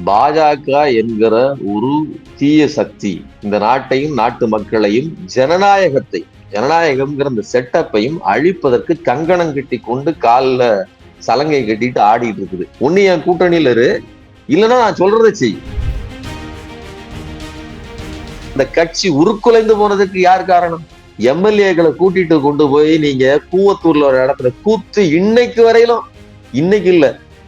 பாஜக என்கிற ஒரு தீய சக்தி இந்த நாட்டையும் நாட்டு மக்களையும் ஜனநாயகம்ங்கிற இந்த செட்டப்பையும் அழிப்பதற்கு கங்கணம் கட்டி கொண்டு காலில் சலங்கை கட்டிட்டு ஆடிட்டு இருக்குது. ஒன்னு என் கூட்டணியில இரு, இல்லைன்னா நான் சொல்றதை செய். இந்த கட்சி உருக்குலைந்து போனதுக்கு யார் காரணம்? எம்எல்ஏக்களை கூட்டிட்டு கொண்டு போய் நீங்க கூவத்தூர்ல ஒரு இடத்துல கூத்து இன்னைக்கு வரையிலும், இன்னைக்கு இல்ல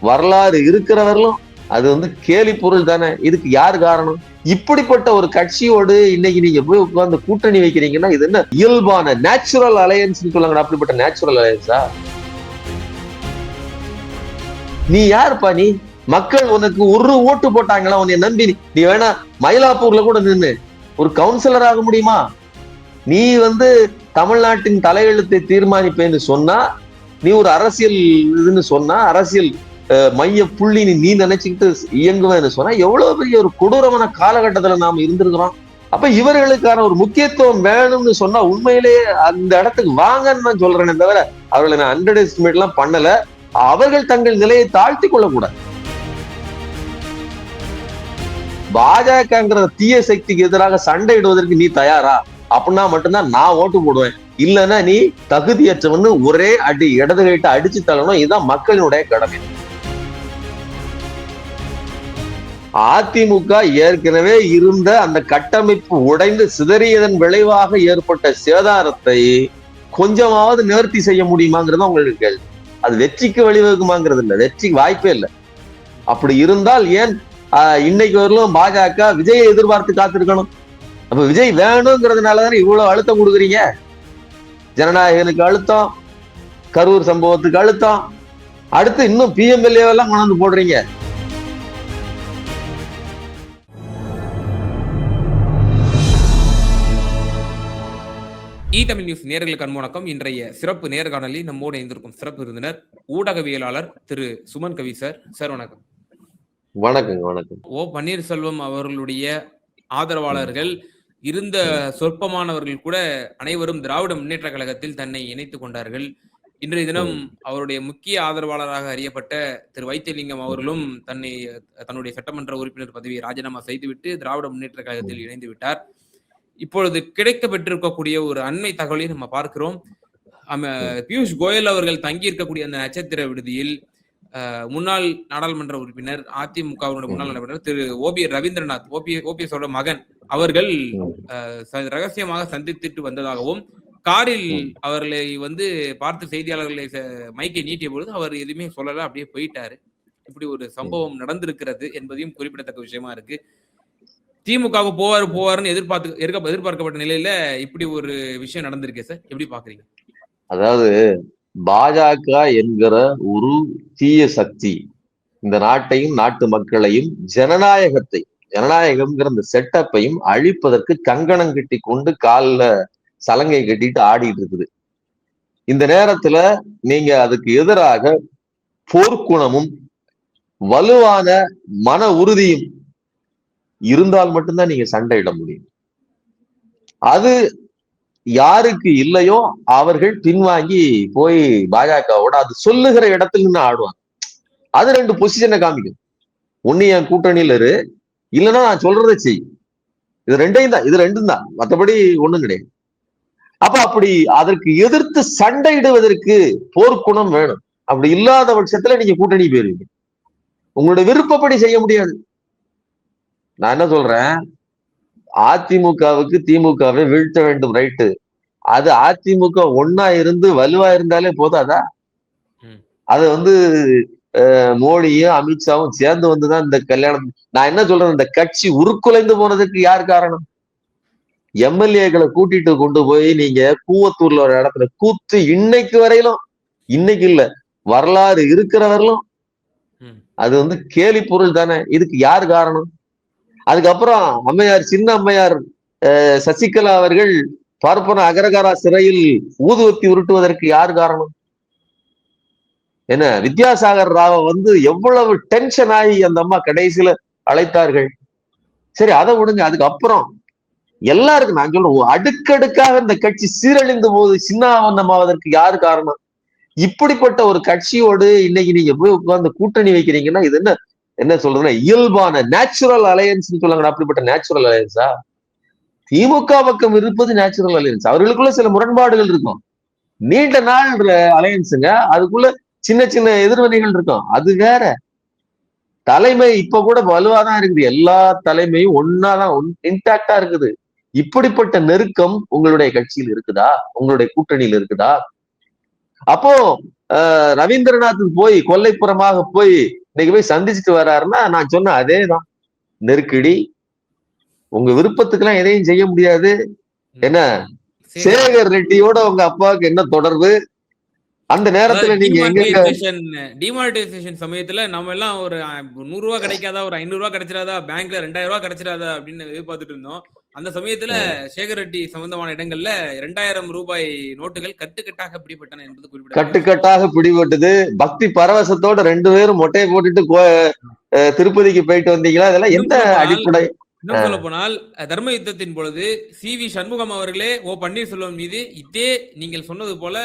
வரலாறு இருக்கிறவர்களும் அது கேலி பொருள் தானே. இதுக்கு யார் காரணம்? இப்படிப்பட்ட ஒரு கட்சியோடு இன்னைக்கு நீங்க போய் உட்கார்ந்து கூட்டணி வைக்கிறீங்கன்னா இது என்ன இயல்பான நேச்சுரல் அலையன்ஸ் சொல்லுங்க. அப்படிப்பட்ட நேச்சுரல் அலையன்ஸா? நீ யாருப்பா? நீ மக்கள் உனக்கு ஒரு ஓட்டு போட்டாங்களா? உன்னை நம்பி நீ வேணா மயிலாப்பூர்ல கூட நின்று ஒரு கவுன்சிலர் ஆக முடியுமா? நீ தமிழ்நாட்டின் தலையெழுத்தை தீர்மானிப்பேன்னு சொன்னா, நீ ஒரு அரசியல் இதுன்னு சொன்னா, அரசியல் மைய புள்ளி நீ நினைச்சுக்கிட்டு இயங்குவேன்னு சொன்னா எவ்வளவு பெரிய ஒரு கொடூரமான காலகட்டத்துல நாம இருந்திருக்கிறோம். அப்ப இவர்களுக்கான ஒரு முக்கியத்துவம் வேணும்னு சொன்னா உண்மையிலேயே அந்த இடத்துக்கு வாங்கன்னு நான் சொல்றேனே தவிர அவர்களை நான் அண்டர் எஸ்டிமேட் எல்லாம் பண்ணல. அவர்கள் தங்கள் நிலையை தாழ்த்தி கொள்ளக்கூடாது. பாஜகங்கிற தீய சக்திக்கு எதிராக சண்டையிடுவதற்கு நீ தயாரா? அப்படின்னா மட்டும்தான் நான் ஓட்டு போடுவேன். இல்லைன்னா நீ தகுதியற்றவன்னு ஒரே அடி இடது கைட்டு அடிச்சு தள்ளணும். இதுதான் மக்களினுடைய கடமை. அதிமுக ஏற்கனவே இருந்த அந்த கட்டமைப்பு உடைந்து சிதறியதன் விளைவாக ஏற்பட்ட சேதாரத்தை கொஞ்சமாவது நிவர்த்தி செய்ய முடியுமாங்கிறது உங்களுக்கு கேள்வி. அது வெற்றிக்கு வழிவகுக்குமாங்கிறது இல்லை, வெற்றிக்கு வாய்ப்பே இல்லை. அப்படி இருந்தால் ஏன் இன்னைக்கு வரலும் பாஜக விஜயை எதிர்பார்த்து காத்திருக்கணும்? அப்ப விஜய் வேணுங்கிறதுனாலதானே இவ்வளவு அழுத்தம் கொடுக்குறீங்க. ஜனநாயகனுக்கு அழுத்தம், கரூர் சம்பவத்துக்கு அழுத்தம், அடுத்து இன்னும் பிஎம்எல்ஏ எல்லாம் கொண்டாந்து போடுறீங்க. தமிழ் நியூஸ் நேயர்களுக்கு அன்பு. இன்றைய சிறப்பு நேர்காணலில் நம்மோடு இணைந்திருக்கும் சிறப்பு விருந்தினர் ஊடகவியலாளர் திரு சுமன் கவி சார். சார் வணக்கம். வணக்கம். வணக்கம். ஓ பன்னீர்செல்வம் அவர்களுடைய ஆதரவாளர்கள் இருந்த சொற்பமானவர்கள் கூட அனைவரும் திராவிட முன்னேற்ற கழகத்தில் தன்னை இணைத்துக் கொண்டார்கள். இன்றைய தினம் அவருடைய முக்கிய ஆதரவாளராக அறியப்பட்ட திரு வைத்தியலிங்கம் அவர்களும் தன்னுடைய சட்டமன்ற உறுப்பினர் பதவியை ராஜினாமா செய்துவிட்டு திராவிட முன்னேற்ற கழகத்தில் இணைந்து விட்டார். இப்பொழுது கிடைக்க பெற்றிருக்கக்கூடிய ஒரு அண்மை தகவலை நம்ம பார்க்கிறோம். பியூஷ் கோயல் அவர்கள் தங்கி இருக்கக்கூடிய அந்த நட்சத்திர விடுதியில் முன்னாள் நாடாளுமன்ற உறுப்பினர், அதிமுகவினுடைய முன்னாள் உறுப்பினர் திரு ஓபி ரவீந்திரநாத், ஓபிஎஸோட மகன் அவர்கள் ரகசியமாக சந்தித்துட்டு வந்ததாகவும், காரில் அவர்களை பார்த்து செய்தியாளர்களை மைக்கை நீட்டிய பொழுது அவர் எதுவுமே சொல்லல, அப்படியே போயிட்டாரு. இப்படி ஒரு சம்பவம் நடந்திருக்கிறது என்பதையும் குறிப்பிடத்தக்க விஷயமா இருக்கு. திமுக போவாருன்னு எதிர்பார்க்கப்பட்ட நிலையில இப்படி ஒரு விஷயம் நடந்திருக்கே சார், எப்படி பாக்குறீங்க? அதாவது பாஜக என்கிற ஒரு தீய சக்தி இந்த நாட்டையும் நாட்டு மக்களையும் ஜனநாயகம்ங்கிற இந்த செட்டப்பையும் அழிப்பதற்கு கங்கணம் கட்டி கொண்டு காலில் சலங்கை கட்டிட்டு ஆடிட்டு இருக்குது. இந்த நேரத்துல நீங்க அதுக்கு எதிராக போர்க்குணமும் வலுவான மன உறுதியும் இருந்தால் மட்டும்தான் நீங்க சண்டையிட முடியும். அது யாருக்கு இல்லையோ அவர்கள் பின்வாங்கி போய் பாஜகவோட அது சொல்லுகிற இடத்துல நின்று ஆடுவாங்க. அது ரெண்டு பொசிஷனை காமிக்கும். ஒன்னு என் கூட்டணியில இரு, இல்லைன்னா நான் சொல்றதை செய். இது ரெண்டும் தான், மற்றபடி ஒண்ணும் கிடையாது. அப்படி அதற்கு எதிர்த்து சண்டையிடுவதற்கு போர்க்குணம் வேணும். அப்படி இல்லாத பட்சத்துல நீங்க கூட்டணி போயிருவீங்க. உங்களுடைய விருப்பப்படி செய்ய முடியாது. நான் என்ன சொல்றேன், அதிமுகவுக்கு திமுகவை வீழ்த்த வேண்டும், ரைட்டு. அது அதிமுக ஒன்னா இருந்து வலுவா இருந்தாலே போதாதா? அது மோடியும் அமித்ஷாவும் சேர்ந்து வந்துதான் இந்த கல்யாணம். நான் என்ன சொல்றேன், இந்த கட்சி உருக்குலைந்து போனதுக்கு யார் காரணம்? எம்எல்ஏக்களை கூட்டிட்டு கொண்டு போய் நீங்க கூவத்தூர்ல ஒரு இடத்துல கூத்து இன்னைக்கு வரையிலும், இன்னைக்கு இல்ல வரலாறு இருக்கிறவர்களும் அது கேலி பொருள் தானே. இதுக்கு யார் காரணம்? அதுக்கப்புறம் அம்மையார், சின்ன அம்மையார் சசிகலா அவர்கள் பார்ப்பன அகரகாரா சிறையில் ஊதுவத்தி உருட்டுவதற்கு யார் காரணம்? என்ன வித்யாசாகர் ராவ எவ்வளவு டென்ஷன் ஆகி அந்த அம்மா கடைசியில அழைத்தார்கள். சரி, அதை விடுங்க. அதுக்கப்புறம் எல்லாருக்கும் நான் சொல்றேன், அடுக்கடுக்காக இந்த கட்சி சீரழிந்து போது சின்னாவண்ணமாவதற்கு யார் காரணம்? இப்படிப்பட்ட ஒரு கட்சியோடு இன்னைக்கு நீங்க போய் உட்கார்ந்து கூட்டணி வைக்கிறீங்கன்னா இது என்ன என்ன சொல்றதுன்னா இயல்பான நேச்சுரல் அலையன்ஸ் சொல்லுவாங்க. அப்படிப்பட்ட நேச்சுரல் அலையன்ஸா? திமுக பக்கம் இருப்பது நேச்சுரல் அலையன்ஸ். அவர்களுக்குள்ள சில முரண்பாடுகள் இருக்கும். நீண்ட நாள் அலையன்ஸுங்க. அதுக்குள்ள சின்ன சின்ன எதிர்வினைகள் இருக்கும். அது வேற. தலைமை இப்ப கூட வலுவாதான் இருக்குது. எல்லா தலைமையும் ஒன்னாதான் இன்டாக்டா இருக்குது. இப்படிப்பட்ட நெருக்கம் உங்களுடைய கட்சியில் இருக்குதா? உங்களுடைய கூட்டணியில் இருக்குதா? அப்போ ரவீந்திரநாத் போய் கொல்லைப்புறமாக போய் இன்னைக்கு போய் சந்திச்சுட்டு வர்றாருன்னா நான் சொன்ன அதேதான். நெருக்கடி. உங்க விருப்பத்துக்கு எல்லாம் எதையும் செய்ய முடியாது. என்ன சேகர் ரெட்டியோட உங்க அப்பாவுக்கு என்ன தொடர்பு? அந்த நேரத்துல நீங்க டிமானிட்டைசேஷன் சமயத்துல நம்ம எல்லாம் ஒரு 100 ரூபாய் கிடைக்காதா, ஒரு 500 ரூபாய் கிடைச்சிடாதா, பேங்க்ல 2000 ரூபாய் கிடைச்சிடாதா அப்படின்னு எதிர்பார்த்துட்டு இருந்தோம். அந்த சமயத்துல சேகர் ரெட்டி சம்பந்தமான இடங்கள்ல 2000 ரூபாய் நோட்டுகள் கட்டுக்கட்டாக பிடிபட்டன என்பது குறிப்பிட்ட கட்டுக்கட்டாக பிடிபட்டது. பக்தி பரவசத்தோட 2 பேரும் மொட்டையை போட்டுட்டு திருப்பதிக்கு போயிட்டு வந்தீங்களா? இதெல்லாம் எந்த அடிப்படை? இன்னும் சொல்ல போனால் தர்ம யுத்தத்தின் பொழுது சி.வி. சண்முகம் அவர்களே பன்னீர்செல்வம் மீது இதே நீங்கள் சொன்னது போல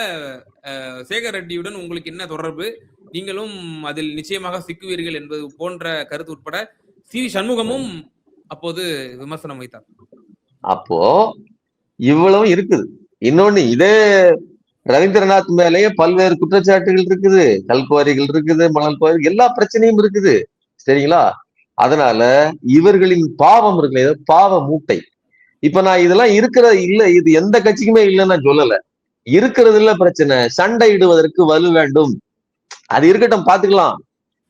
சேகர் ரெட்டியுடன் உங்களுக்கு என்ன தொடர்பு, நீங்களும் அதில் நிச்சயமாக சிக்குவீர்கள் என்பது போன்ற கருத்து உட்பட சி.வி. சண்முகமும் அப்போது விமர்சனம் வைத்தார். அப்போ இவ்வளவு இருக்குது. இன்னொன்னு இதே ரவீந்திரநாத் மேலேயே பல்வேறு குற்றச்சாட்டுகள் இருக்குது. கல்குவாரிகள் இருக்குது, மணல் குவாரி, எல்லா பிரச்சனையும் இருக்குது. சரிங்களா? அதனால இவர்களின் பாவம் இருக்கு, பாவ மூட்டை. இப்ப நான் இதெல்லாம் இருக்கிறது இல்ல, இது எந்த கட்சிக்குமே இல்லைன்னு நான் சொல்லல. இருக்கிறது இல்ல பிரச்சனை. சண்டையிடுவதற்கு வலு வேண்டும். அது இருக்கட்டும், பாத்துக்கலாம்.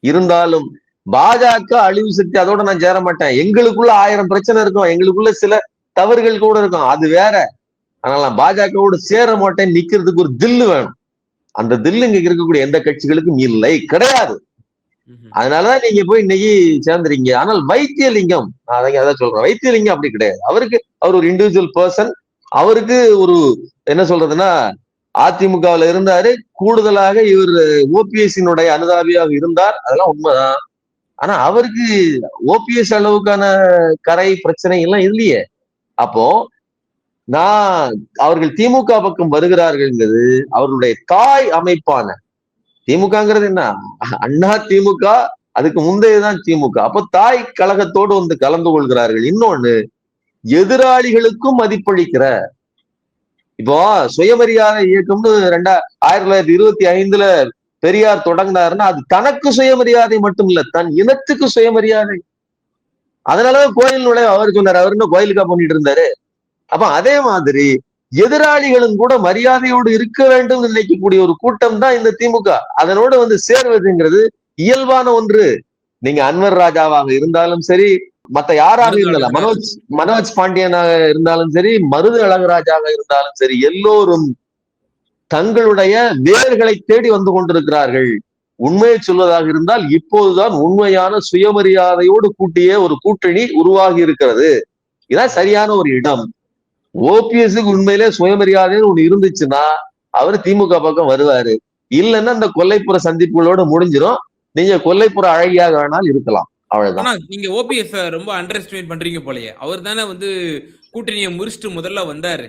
இருந்தாலும் பாஜக அழிவு சக்தி, அதோட நான் சேர மாட்டேன். எங்களுக்குள்ள 1000 பிரச்சனை இருக்கும், எங்களுக்குள்ள சில தவறுகள் கூட இருக்கும், அது வேற. அதனால நான் பாஜகவோடு சேர மாட்டேன். நிக்கிறதுக்கு ஒரு தில்லு வேணும். அந்த தில்லு இங்க இருக்கக்கூடிய எந்த கட்சிகளுக்கும் இல்லை, கிடையாது. அதனாலதான் நீங்க போய் இன்னைக்கு சேர்ந்துறீங்க. ஆனால் வைத்தியலிங்கம், அதான் சொல்றேன், வைத்தியலிங்கம் அப்படி கிடையாது. அவர் ஒரு இண்டிவிஜுவல் பர்சன். அவருக்கு ஒரு என்ன சொல்றதுன்னா, அதிமுகவில் இருந்தாரு, கூடுதலாக இவர் ஓபிஎஸ்னுடைய அனுதாபியாக இருந்தார், அதெல்லாம் உண்மைதான். ஆனா அவருக்கு ஓபிஎஸ் அளவுக்கான கரை பிரச்சனை எல்லாம் இல்லையே. அப்போ நான் அவர்கள் திமுக பக்கம் வருகிறார்கள்ங்கிறது அவர்களுடைய தாய் அமைப்பான திமுகங்கிறது என்ன, அண்ணா திமுக, அதுக்கு முந்தையதான் திமுக. அப்ப தாய் கழகத்தோடு வந்து கலந்து கொள்கிறார்கள். இன்னொன்னு, எதிராளிகளுக்கும் மதிப்பளிக்கிற, இப்போ சுயமரியாதை இயக்கம்னு 1925 பெரியார் தொடங்கினாருன்னா அது தனக்கு சுயமரியாதை மட்டும் இல்ல, தன் இனத்துக்கு சுயமரியாதை. அதனாலதான் கோயில் நுழைவு அவர் சொன்னார். அவர் இன்னும் கோயிலுக்கா பண்ணிட்டு இருந்தாரு. அப்ப அதே மாதிரி எதிராளிகளும் கூட மரியாதையோடு இருக்க வேண்டும் நினைக்கக்கூடிய ஒரு கூட்டம் தான் இந்த திமுக. அதனோட வந்து சேர்வதுங்கிறது இயல்பான ஒன்று. நீங்க அன்வர் ராஜாவாக இருந்தாலும் சரி, மத்த யாராக இருந்தாலும், மனோஜ் பாண்டியனாக இருந்தாலும் சரி, மருது அழகராஜாக இருந்தாலும் சரி, எல்லோரும் தங்களுடைய வேர்களை தேடி வந்து கொண்டிருக்கிறார்கள். உண்மையை சொல்வதாக இருந்தால் இப்போதுதான் உண்மையான சுயமரியாதையோடு கூட்டிய ஒரு கூட்டணி உருவாகி இருக்கிறது. இதான் சரியான ஒரு இடம். ஓபிஎஸ்க்கு உண்மையிலே சுயமரியாதைன்னு ஒண்ணு இருந்துச்சுன்னா அவர் திமுக பக்கம் வருவாரு. இல்லைன்னா இந்த கொல்லைப்புற சந்திப்புகளோட முடிஞ்சிடும். நீங்க கொல்லைப்புற அழகியாக வேணாலும் இருக்கலாம், அவ்வளவுதான். நீங்க ஓபிஎஸ் ரொம்ப அண்டர் எஸ்டிமேட் பண்றீங்க போலயே. அவர் தானே வந்து கூட்டணியை முறிச்சிட்டு முதல்ல வந்தாரு.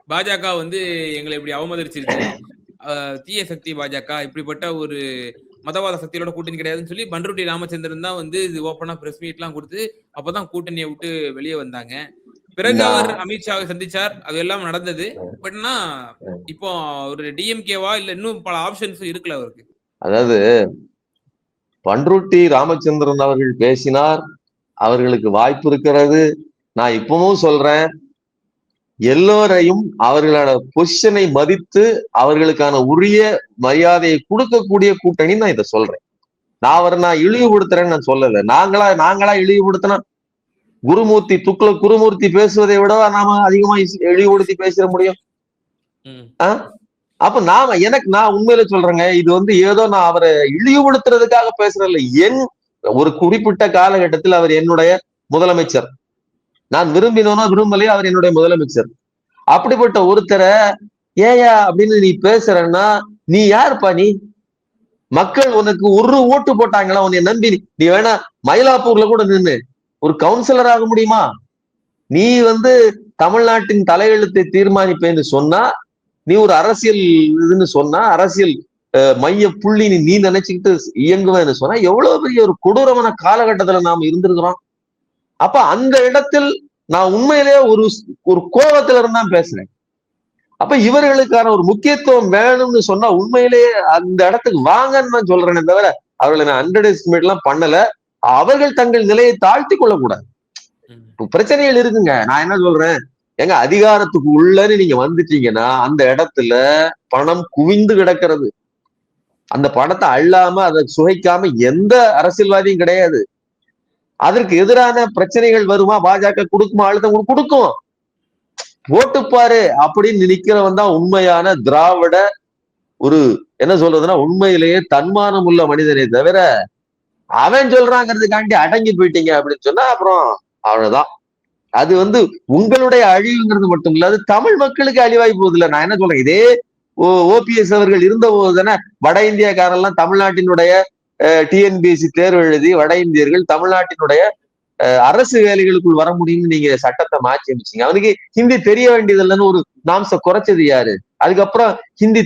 பாஜக வந்து எங்களை இப்படி அவமதிச்சிருச்சு, தீய சக்தி பாஜக, இப்படிப்பட்ட ஒரு மதவாத சக்தியோட கூட்டணி கிடையாதுன்னு சொல்லி பன்ருட்டி ராமச்சந்திரன் தான் வந்து இது ஓப்பனா பிரஸ் மீட் எல்லாம் கொடுத்து அப்பதான் கூட்டணியை விட்டு வெளியே வந்தாங்க. பிறகு அவர் அமித்ஷாவை சந்திச்சார், அதெல்லாம் நடந்தது. பட்னா இப்போ ஒரு டிஎம்கேவா இல்ல இன்னும் பல ஆப்ஷன்ஸும் இருக்குல்ல அவருக்கு. அதாவது பன்ருட்டி ராமச்சந்திரன் அவர்கள் பேசினார், அவர்களுக்கு வாய்ப்பு இருக்கிறது. நான் இப்பவும் சொல்றேன், எல்லோரையும் அவர்களோட பொசிஷனை மதித்து அவர்களுக்கான உரிய மரியாதையை கொடுக்கக்கூடிய கூட்டணி நான் இதை சொல்றேன். நான் இழிவுபடுத்துறேன்னு நான் சொல்லல. நாங்களா இழிவுபடுத்தினா குருமூர்த்தி பேசுவதை விட நாம அதிகமா இழிவுபடுத்தி பேச முடியும். அப்ப நான் உண்மையில சொல்றேங்க, இது வந்து ஏதோ நான் அவரை இழிவுபடுத்துறதுக்காக பேசுறேன். ஒரு குறிப்பிட்ட காலகட்டத்தில் அவர் என்னுடைய முதலமைச்சர். நான் விரும்பினோனோ விரும்பலையோ அவர் என்னுடைய முதலமைச்சர். அப்படிப்பட்ட ஒருத்தரை ஏயா அப்படின்னு நீ பேசுறன்னா நீ யாருப்பா? நீ மக்கள் உனக்கு ஒரு ஓட்டு போட்டாங்களா உன்னை நம்பி? நீ வேணா மயிலாப்பூர்ல கூட நின்று ஒரு கவுன்சிலர் ஆக முடியுமா? நீ வந்து தமிழ்நாட்டின் தலையெழுத்தை தீர்மானிப்பேன்னு சொன்னா, நீ ஒரு அரசியல் இதுன்னு சொன்னா, அரசியல் மைய புள்ளி நீ நினைச்சுக்கிட்டு இயங்குவேன்னு சொன்னா எவ்வளவு பெரிய ஒரு கொடூரமான காலகட்டத்துல நாம் இருந்திருக்கிறோம். அப்ப அந்த இடத்தில் நான் உண்மையிலேயே ஒரு கோபத்துல இருந்தா பேசுறேன். அப்ப இவர்களுக்கான ஒரு முக்கியத்துவம் வேணும்னு சொன்னா உண்மையிலேயே அந்த இடத்துக்கு வாங்கன்னு நான் சொல்றேனே தவிர அவர்களை நான் அண்டர் எஸ்டிமேட் எல்லாம் பண்ணல. அவர்கள் தங்கள் நிலையை தாழ்த்தி கொள்ளக்கூடாது. பிரச்சனைகள் இருக்குங்க. நான் என்ன சொல்றேன், எங்க அதிகாரத்துக்கு உள்ளன்னு நீங்க வந்துட்டீங்கன்னா அந்த இடத்துல பணம் குவிந்து கிடக்கிறது. அந்த பணத்தை அள்ளாம அதை சுவைக்காம எந்த அரசியல்வாதியும் கிடையாது. அதற்கு எதிரான பிரச்சனைகள் வருமா, பாஜக கொடுக்குமா, அழுத்தம் கொடுக்கும், போட்டுப்பாரு அப்படின்னு நினைக்கிறவன் தான் உண்மையான திராவிட ஒரு என்ன சொல்றதுன்னா உண்மையிலேயே தன்மானம் உள்ள மனிதனை தவிர அவன் சொல்றாங்கிறதுக்காண்டி அடங்கி போயிட்டீங்க அப்படின்னு சொன்னா அப்புறம் அவ்வளவுதான். அது உங்களுடைய அழிவுங்கிறது மட்டும் இல்ல, அது தமிழ் மக்களுக்கு அழிவாய் போகுது இல்ல. நான் என்ன சொல்றேன், இதே ஓபிஎஸ் அவர்கள் இருந்த போது தானே வட இந்தியக்காரெல்லாம் தமிழ்நாட்டினுடைய டிஎன்பிஎஸ்சி தேர்வு எழுதி வட இந்தியர்கள் தமிழ்நாட்டினுடைய அரசு வேலைகளுக்குள் வர முடியும்னு நீங்க சட்டத்தை மாற்றி அமைச்சீங்க. அவனுக்கு ஹிந்தி தெரிய வேண்டியது இல்லைன்னு ஒரு நாம்ச குறைச்சது யாரு? அதுக்கப்புறம் ஹிந்தி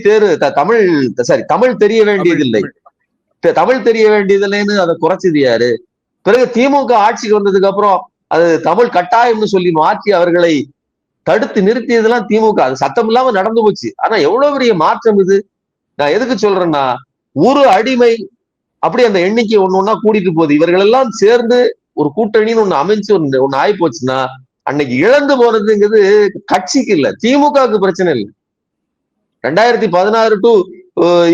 தமிழ் தெரிய வேண்டியதில்லை, தமிழ் தெரிய வேண்டியதில்லைன்னு அதை குறைச்சது யாரு? பிறகு திமுக ஆட்சிக்கு வந்ததுக்கு அப்புறம் அது தமிழ் கட்டாயம்னு சொல்லி மாற்றி அவர்களை தடுத்து நிறுத்தியதெல்லாம் திமுக. அது சத்தம் இல்லாம நடந்து போச்சு. ஆனா எவ்வளவு பெரிய மாற்றம் இது! நான் எதுக்கு சொல்றேன்னா, ஒரு அடிமை அப்படி அந்த எண்ணிக்கை ஒண்ணு கூட்டிட்டு போகுது. இவர்கள் எல்லாம் சேர்ந்து ஒரு கூட்டணின்னு ஒண்ணு அமைச்சு ஒண்ணு ஆகி போச்சுன்னா அன்னைக்கு இழந்து போனதுங்கிறது கட்சிக்கு இல்ல, திமுகவுக்கு பிரச்சனை இல்லை. 2016 to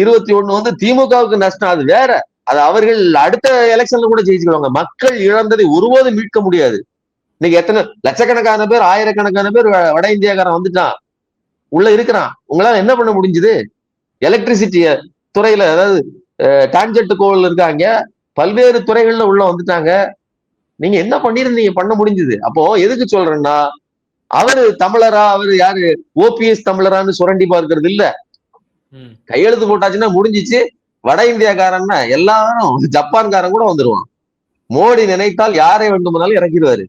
21 திமுகவுக்கு நஷ்டம், அது வேற. அது அவர்கள் அடுத்த எலெக்ஷன்ல கூட ஜெயிச்சுக்குவாங்க. மக்கள் இழந்ததை ஒருபோதும் மீட்க முடியாது. இன்னைக்கு எத்தனை லட்சக்கணக்கான பேர், ஆயிரக்கணக்கான பேர் வட இந்தியாக்காரன் வந்துட்டான், உள்ள இருக்கிறான். உங்களால என்ன பண்ண முடிஞ்சது? எலக்ட்ரிசிட்டி துறையில, அதாவது டான்ஜெட் கோவில் இருக்காங்க, பல்வேறு துறைகள்ல உள்ள வந்துட்டாங்க. நீங்க என்ன பண்ணிருந்தீங்க? பண்ண முடிஞ்சது. அப்போ எதுக்கு சொல்றேன்னா, அவரு தமிழரா, அவரு யாரு ஓபிஎஸ் தமிழரான்னு சுரண்டி பார்க்கறது இல்ல. கையெழுத்து போட்டாச்சுன்னா முடிஞ்சிச்சு. வட இந்தியாக்காரன்னா எல்லாரும் ஜப்பான்காரன் கூட வந்துருவான். மோடி நினைத்தால் யாரை வேண்டுமானாலும் இறக்கிடுவாரு.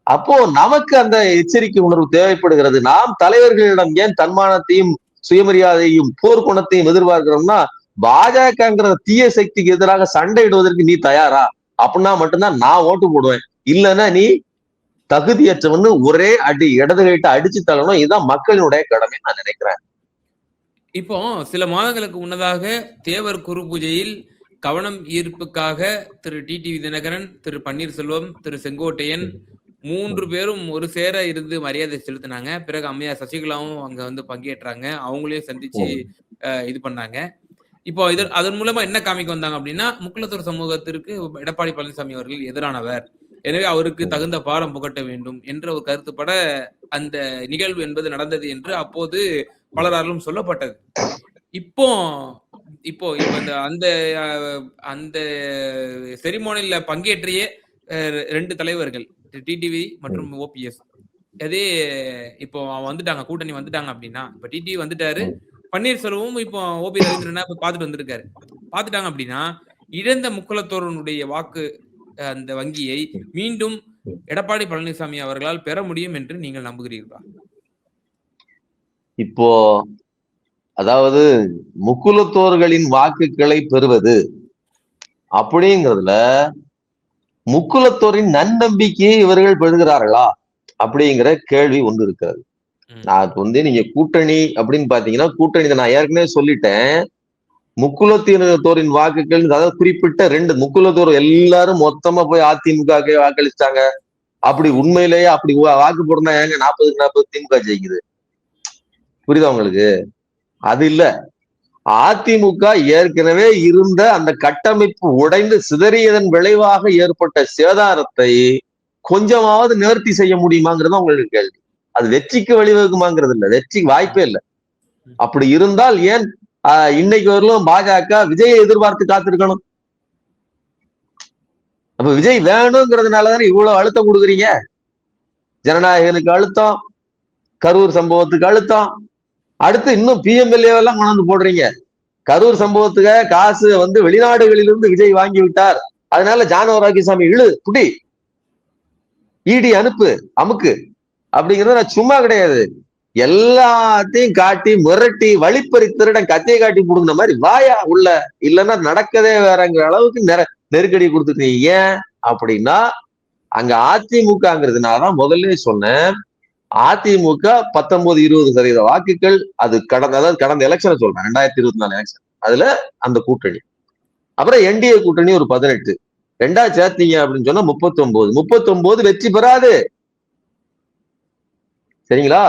அப்போ நமக்கு அந்த எச்சரிக்கை உணர்வு தேவைப்படுகிறது. நாம் தலைவர்களிடம் ஏன் தன்மானத்தையும் சுயமரியாதையும் போர்க்குணத்தையும் எதிர்பார்க்கிறோம்னா, பாஜகங்கிற தீய சக்திக்கு எதிராக சண்டையிடுவதற்கு நீ தயாரா அப்படின்னா மட்டும்தான் நான் ஓட்டு போடுவேன். இல்லைன்னா நீ தகுதியற்றவன்னு ஒரே அடி இடது கைட்டு அடிச்சு தள்ளணும். இதுதான் மக்களினுடைய கடமை நான் நினைக்கிறேன். இப்போ சில மாதங்களுக்கு முன்னதாக தேவர் குரு பூஜையில் கவனம் ஈர்ப்புக்காக திரு டிடிவி தினகரன், திரு பன்னீர்செல்வம், திரு செங்கோட்டையன் 3 பேரும் ஒரு சேர இருந்து மரியாதை செலுத்தினாங்க. பிறகு அம்மையார் சசிகலாவும் அங்க பங்கேற்றாங்க. அவங்களையும் சந்திச்சு இது பண்ணாங்க. இப்போ அதன் மூலமா என்ன காமிக்க வந்தாங்க அப்படின்னா, முக்குலத்தோர் சமூகத்திற்கு எடப்பாடி பழனிசாமி அவர்கள் எதிரானவர், எனவே அவருக்கு தகுந்த பாடம் புகட்ட வேண்டும் என்ற ஒரு கருத்துப்பட அந்த நிகழ்வு என்பது நடந்தது என்று அப்போது பலராலும் சொல்லப்பட்டது. இப்போ இப்போ இந்த அந்த செரிமோனியில பங்கேற்றிய 2 தலைவர்கள் டிடிவி மற்றும் ஓபிஎஸ், அதே இப்போ வந்துட்டாங்க, கூட்டணி வந்துட்டாங்க அப்படின்னா, இப்ப டிடிவி வந்துட்டாரு, பன்னீர்செல்வமும் இப்போ ஓபி ரவீந்திரனா பார்த்துட்டு வந்திருக்காரு. பார்த்துட்டாங்க அப்படின்னா, இழந்த முக்குலத்தோரனுடைய வாக்கு அந்த வங்கியை மீண்டும் எடப்பாடி பழனிசாமி அவர்களால் பெற முடியும் என்று நீங்கள் நம்புகிறீர்களா? இப்போ அதாவது முக்குலத்தோர்களின் வாக்குகளை பெறுவது அப்படிங்கிறதுல முக்குலத்தோரின் நன்னம்பிக்கையை இவர்கள் பெறுகிறார்களா அப்படிங்கிற கேள்வி ஒன்று இருக்கிறது. நான் நீங்க கூட்டணி அப்படின்னு பாத்தீங்கன்னா, கூட்டணி நான் ஏற்கனவே சொல்லிட்டேன், முக்குலத்தோரின் வாக்குகள், அதாவது குறிப்பிட்ட 2 முக்குலத்தோர் எல்லாரும் மொத்தமா போய் அதிமுக வாக்களிச்சாங்க. அப்படி உண்மையிலேயே அப்படி வாக்கு போடுனா ஏங்க 40-40 திமுக ஜெயிக்குது? புரியுதா உங்களுக்கு? அது இல்ல. அதிமுக ஏற்கனவே இருந்த அந்த கட்டமைப்பு உடைந்து சிதறியதன் விளைவாக ஏற்பட்ட சேதாரத்தை கொஞ்சமாவது நிவர்த்தி செய்ய முடியுமாங்கிறது உங்களுக்கு கேள்வி. அது வெற்றிக்கு வழிவகுக்குமாங்கிறது இல்ல, வெற்றிக்கு வாய்ப்பே இல்லை. அப்படி இருந்தால் ஏன் இன்னைக்கு வரலும் பாஜக விஜயை எதிர்பார்த்து காத்திருக்கணும்? அப்ப விஜய் வேணுங்கிறதுனாலதானே இவ்வளவு அழுத்தம் கொடுக்குறீங்க. ஜனநாயகனுக்கு அழுத்தம், கரூர் சம்பவத்துக்கு அழுத்தம், அடுத்து இன்னும் பிஎம்எல்ஏ எல்லாம் கொண்டாந்து போடுறீங்க. கரூர் சம்பவத்துக்கு காசு வெளிநாடுகளிலிருந்து விஜய் வாங்கி விட்டார், அதனால ஜானவராகிசாமி இழு புடி இடி அனுப்பு அமுக்கு அப்படிங்கிறது சும்மா கிடையாது. எல்லாத்தையும் காட்டி மிரட்டி வழிப்பறி திருடன் கத்தியை காட்டி புடுங்கின மாதிரி வாயா உள்ள, இல்லைன்னா நடக்கதே வேறங்கிற அளவுக்கு நெருக்கடி கொடுத்துருக்கீங்க. ஏன் அப்படின்னா அங்க அதிமுகங்கிறதுனாலதான் முதல்ல சொன்னேன். அதிமுக 19-20% வாக்குகள் அது கடந்த எலெக்ஷனை சொல்றேன், 2024 எலெக்ஷன். அதுல அந்த கூட்டணி, அப்புறம் என்டிஏ கூட்டணி ஒரு 18, ரெண்டாவது சேர்த்தீங்க அப்படின்னு சொன்னா 39 வெற்றி பெறாது. சரிங்களா?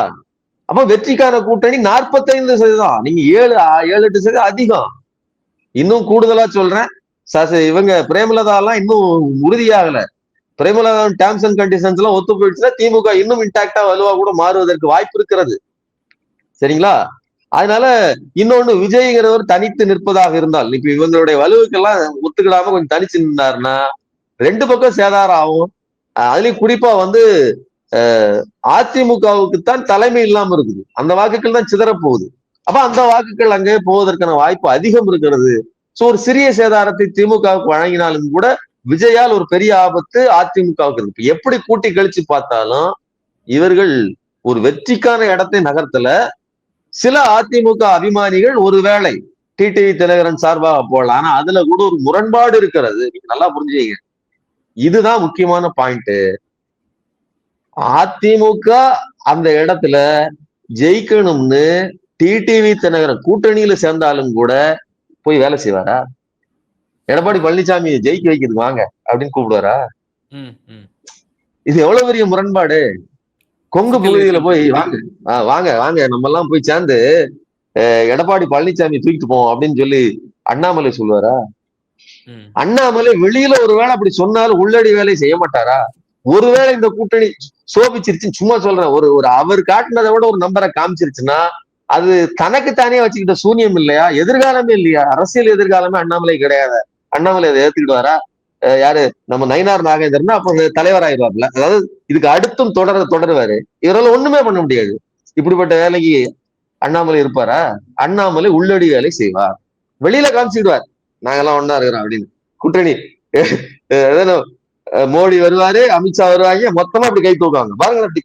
அப்ப வெற்றிக்கான கூட்டணி 45%. நீங்க 7-8% அதிகம். இன்னும் கூடுதலா சொல்றேன், இவங்க பிரேமலதா எல்லாம் இன்னும் உறுதியாகல. பிரேமலதா டேர்ம்ஸ் அண்ட் கண்டிஷன்ஸ் எல்லாம் ஒத்து போயிடுச்சுன்னா திமுக இன்னும் இன்டாக்டா வலுவா கூட மாறுவதற்கு வாய்ப்பு இருக்கிறது. சரிங்களா? அதனால இன்னொன்னு, விஜய்ங்கிறவர் தனித்து நிற்பதாக இருந்தால், இப்ப இவங்களுடைய வலுவுக்கெல்லாம் ஒத்துக்கிடாம கொஞ்சம் தனிச்சு நின்றாருன்னா 2 பக்கம் சேதாரம் ஆகும். அதுலயும் குறிப்பா அதிமுகவுக்கு தான் தலைமை இல்லாம இருக்குது, அந்த வாக்குகள் தான் சிதறப்போகுது. அப்ப அந்த வாக்குகள் அங்கே போவதற்கான வாய்ப்பு அதிகம் இருக்கிறது. சோ ஒரு சிறிய சேதாரத்தை திமுகவுக்கு வழங்கினாலும் கூட விஜயால் ஒரு பெரிய ஆபத்து அதிமுகவுக்கு இருக்கு. எப்படி கூட்டி கழிச்சு பார்த்தாலும் இவர்கள் ஒரு வெற்றிக்கான இடத்தை நகர்த்தல. சில அதிமுக அபிமானிகள் ஒருவேளை டிடிவி தினகரன் சார்பாக போடலாம், ஆனா அதுல கூட ஒரு முரண்பாடு இருக்கிறது. நீங்க நல்லா புரிஞ்சுங்க, இதுதான் முக்கியமான பாயிண்ட். அதிமுக அந்த இடத்துல ஜெயிக்கணும்னு டிடிவி தினகரன் கூட்டணியில சேர்ந்தாலும் கூட போய் வேலை செய்வாரா? எடப்பாடி பழனிசாமி ஜெயிக்க வைக்கிறது வாங்க அப்படின்னு கூப்பிடுவாரா? இது எவ்வளவு பெரிய முரண்பாடு. கொங்கு பகுதியில போய் வாங்க வாங்க வாங்க நம்ம எல்லாம் போய் சேர்ந்து எடப்பாடி பழனிசாமி தூக்கிட்டு போவோம் அப்படின்னு சொல்லி அண்ணாமலை சொல்லுவாரா? அண்ணாமலை வெளியில ஒருவேளை அப்படி சொன்னாலும் உள்ளடி வேலை செய்ய மாட்டாரா? ஒருவேளை இந்த கூட்டணி சோபிச்சிருச்சுன்னு சும்மா சொல்றேன், ஒரு அவர் காட்டினதை விட ஒரு நம்பரை காமிச்சிருச்சுன்னா அது தனக்கு தானே வச்சுக்கிட்ட சூன்யம் இல்லையா? எதிர்காலமே இல்லையா? அரசியல் எதிர்காலமே அண்ணாமலை கிடையாது. அண்ணாமலை அதை ஏத்துக்கிட்டு யாரு நம்ம நயினார் நாகேந்திரன் அப்ப தலைவராயிருவாப்ல. அதாவது இதுக்கு அடுத்தும் தொடருவாரு. இவரால் ஒண்ணுமே பண்ண முடியாது. இப்படிப்பட்ட வேலைக்கு அண்ணாமலை இருப்பாரா? அண்ணாமலை உள்ளடி வேலை செய்வார், வெளியில காமிச்சிடுவார் நாங்கெல்லாம் ஒன்னா இருக்கிறோம் அப்படின்னு. கூட்டணி மோடி வருவாரு, அமித்ஷா வருவாங்க, மொத்தமா அப்படி கை தூக்குவாங்க பாருங்க. அப்படி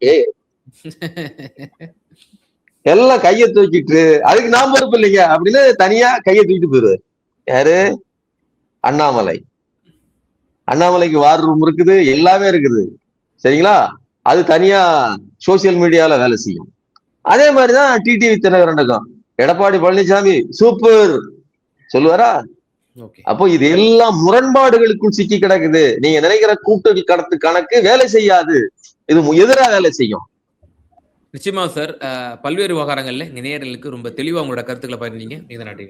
எல்லாம் கையை தூக்கிட்டு அதுக்கு நான் பொறுப்பு இல்லைங்க அப்படின்னு தனியா கையை தூக்கிட்டு போயிருவாரு. யாரு? அண்ணாமலை. அண்ணாமலைக்கு வார் ரூம் இருக்குது, எல்லாமே இருக்குது. சரிங்களா? அது தனியா சோசியல் மீடியால வேலை செய்யும். அதே மாதிரிதான் டிடிவி தினகரனுக்கும் எடப்பாடி பழனிசாமி சூப்பர் சொல்லுவாரா? அப்போ இது எல்லாம் முரண்பாடுகளுக்குள் சிக்கி கிடக்குது. நீங்க நினைக்கிற கூட்டணி கணக்கு வேலை செய்யாது, இது எதிராக வேலை செய்யும். நிச்சயமா சார். பல்வேறு விவகாரங்கள்ல இங்க நேயர்களுக்கு ரொம்ப தெளிவா உங்களோட கருத்துக்களை பகிர்ந்தீங்க. நன்றி.